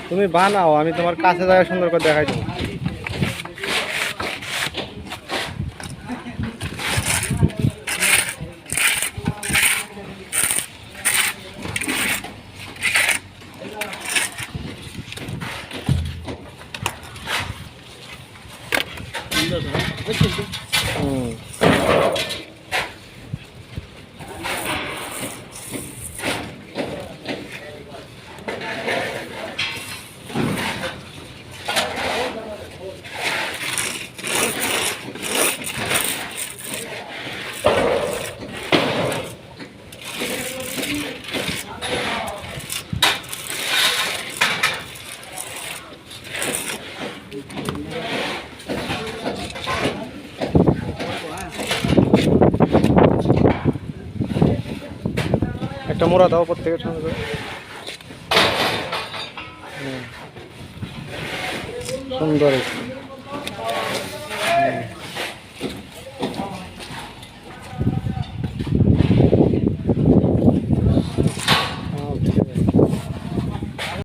তুমি বানাও, আমি তোমার কাছে জায়গা সুন্দর করে দেখাই দেবো। একটা মোড়া দাও প্রত্যেকের সঙ্গে। সুন্দর।